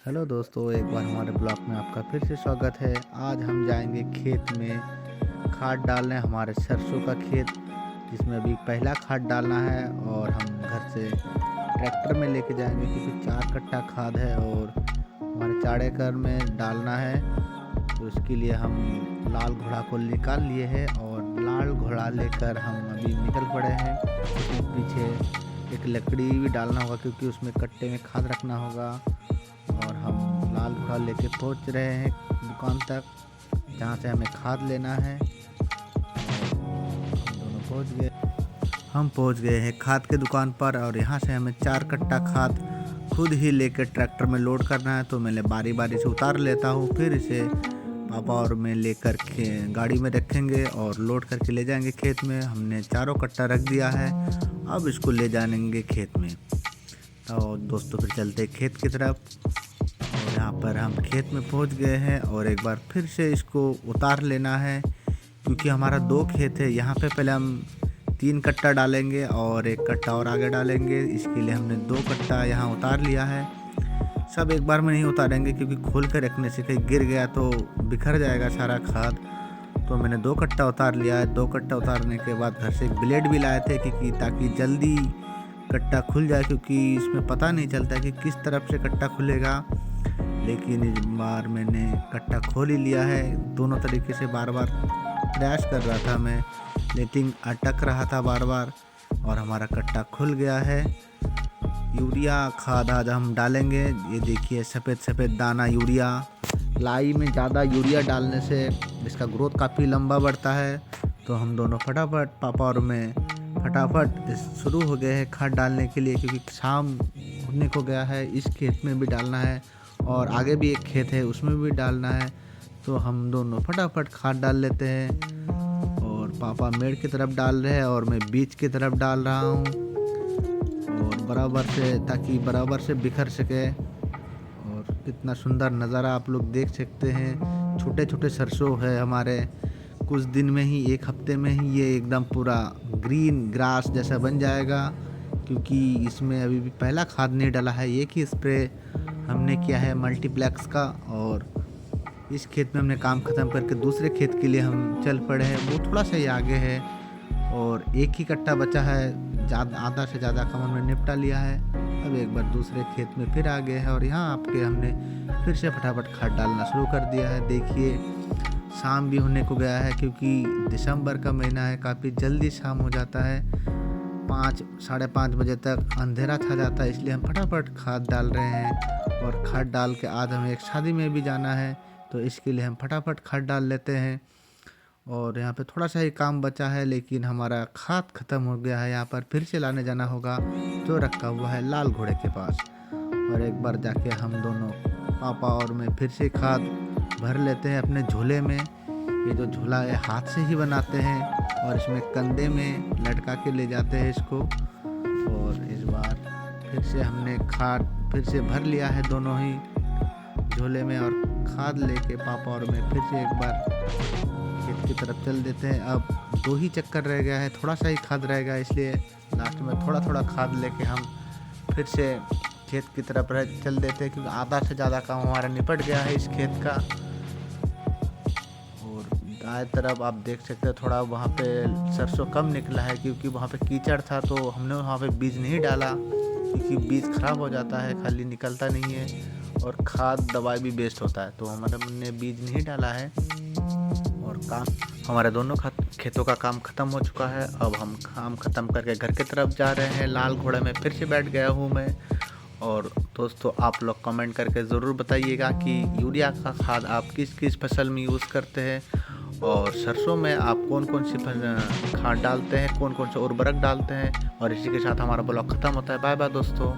Hello दोस्तों, एक बार हमारे ब्लॉग में आपका फिर से स्वागत है। आज हम जाएंगे खेत में खाद डालने, हमारे सरसों का खेत जिसमें अभी पहला खाद डालना है। और हम घर से ट्रैक्टर में लेके जाएंगे क्योंकि 4 कट्टा खाद है और हमारे 4 एकड़ में डालना है। तो इसके लिए हम लाल घोड़ा को निकाल लिए हैं और लाल घोड़ा लेकर हम अभी निकल पड़े हैं। उसमें पीछे एक लकड़ी भी डालना होगा क्योंकि उसमें कट्टे में खाद रखना होगा। और हम लाल घोड़ा लेके पहुंच रहे हैं दुकान तक जहां से हमें खाद लेना है। हम पहुंच गए हैं खाद के दुकान पर और यहां से हमें 4 कट्टा खाद खुद ही लेकर ट्रैक्टर में लोड करना है। तो मैं बारी बारी से उतार लेता हूं, फिर इसे पापा और मैं लेकर गाड़ी में रखेंगे और लोड करके ले जाएंगे खेत में। हमने 4 कट्टा रख दिया है, अब इसको ले जाएंगे खेत में। तो दोस्तों फिर चलते खेत की तरफ। और यहाँ पर हम खेत में पहुँच गए हैं और एक बार फिर से इसको उतार लेना है क्योंकि हमारा 2 खेत है। यहाँ पे पहले हम 3 कट्टा डालेंगे और 1 कट्टा और आगे डालेंगे। इसके लिए हमने 2 कट्टा यहाँ उतार लिया है। सब एक बार में नहीं उतारेंगे क्योंकि खोल कर रखने से कहीं गिर गया तो बिखर जाएगा सारा खाद। तो मैंने 2 कट्टा उतार लिया है। 2 कट्टा उतारने के बाद घर से एक ब्लेड भी लाए थे कि ताकि जल्दी कट्टा खुल जाए, क्योंकि इसमें पता नहीं चलता कि किस तरफ से कट्टा खुलेगा। लेकिन इस बार मैंने कट्टा खोल ही लिया है। दोनों तरीके से बार बार प्रयास कर रहा था मैं, लेकिन अटक रहा था बार बार और हमारा कट्टा खुल गया है। यूरिया खाद आज हम डालेंगे। ये देखिए सफ़ेद सफ़ेद दाना यूरिया। लाई में ज़्यादा यूरिया डालने से इसका ग्रोथ काफ़ी लंबा बढ़ता है। तो हम दोनों फटाफट पापा और मैं फटाफट शुरू हो गए हैं खाद डालने के लिए, क्योंकि शाम होने को गया है। इस खेत में भी डालना है और आगे भी एक खेत है उसमें भी डालना है। तो हम दोनों फटाफट खाद डाल लेते हैं। और पापा मेड़ की तरफ डाल रहे हैं और मैं बीच की तरफ डाल रहा हूँ और बराबर से, ताकि बराबर से बिखर सके। और कितना सुंदर नज़ारा आप लोग देख सकते हैं। छोटे छोटे सरसों है हमारे। कुछ दिन में ही, 1 हफ्ते में ही ये एकदम पूरा ग्रीन ग्रास जैसा बन जाएगा, क्योंकि इसमें अभी भी पहला खाद नहीं डाला है। एक ही स्प्रे हमने किया है मल्टीप्लेक्स का। और इस खेत में हमने काम ख़त्म करके दूसरे खेत के लिए हम चल पड़े हैं। वो थोड़ा सा ही आगे है और 1 ही कट्टा बचा है। ज़्यादा आधा से ज़्यादा काम हमने निपटा लिया है। अब एक बार दूसरे खेत में फिर आ गए हैं और यहाँ आपके हमने फिर से फटाफट खाद डालना शुरू कर दिया है। देखिए शाम भी होने को गया है, क्योंकि दिसंबर का महीना है, काफ़ी जल्दी शाम हो जाता है। 5 साढ़े 5 बजे तक अंधेरा छा जाता है, इसलिए हम फटाफट खाद डाल रहे हैं। और खाद डाल के आज हमें एक शादी में भी जाना है, तो इसके लिए हम फटाफट खाद डाल लेते हैं। और यहाँ पे थोड़ा सा ही काम बचा है, लेकिन हमारा खाद ख़त्म हो गया है। यहाँ पर फिर से लाने जाना होगा जो रखा हुआ है लाल घोड़े के पास। और एक बार जाके हम दोनों पापा और मैं फिर से खाद भर लेते हैं अपने झोले में। ये जो झोला है हाथ से ही बनाते हैं और इसमें कंधे में लटका के ले जाते हैं इसको। और इस बार फिर से हमने खाद फिर से भर लिया है दोनों ही झोले में। और खाद लेके पापा और मैं फिर से एक बार खेत की तरफ चल देते हैं। अब 2 ही चक्कर रह गया है, थोड़ा सा ही खाद रह गया, इसलिए लास्ट में थोड़ा थोड़ा खाद लेके हम फिर से खेत की तरफ चल देते हैं, क्योंकि आधा से ज़्यादा काम हमारा निपट गया है इस खेत का। और दाएं तरफ आप देख सकते हैं थोड़ा वहाँ पे सरसों कम निकला है, क्योंकि वहाँ पे कीचड़ था। तो हमने वहाँ पे बीज नहीं डाला, क्योंकि बीज खराब हो जाता है, खाली निकलता नहीं है और खाद दवाई भी वेस्ट होता है। तो हमने बीज नहीं डाला है। और काम हमारे दोनों खेतों का काम ख़त्म हो चुका है। अब हम काम ख़त्म करके घर की तरफ जा रहे हैं। लाल घोड़े में फिर से बैठ गया हूँ मैं। और दोस्तों आप लोग कमेंट करके ज़रूर बताइएगा कि यूरिया का खाद आप किस किस फसल में यूज़ करते हैं, और सरसों में आप कौन कौन सी खाद डालते हैं, कौन कौन से उर्वरक डालते हैं। और इसी के साथ हमारा ब्लॉग ख़त्म होता है। बाय बाय दोस्तों।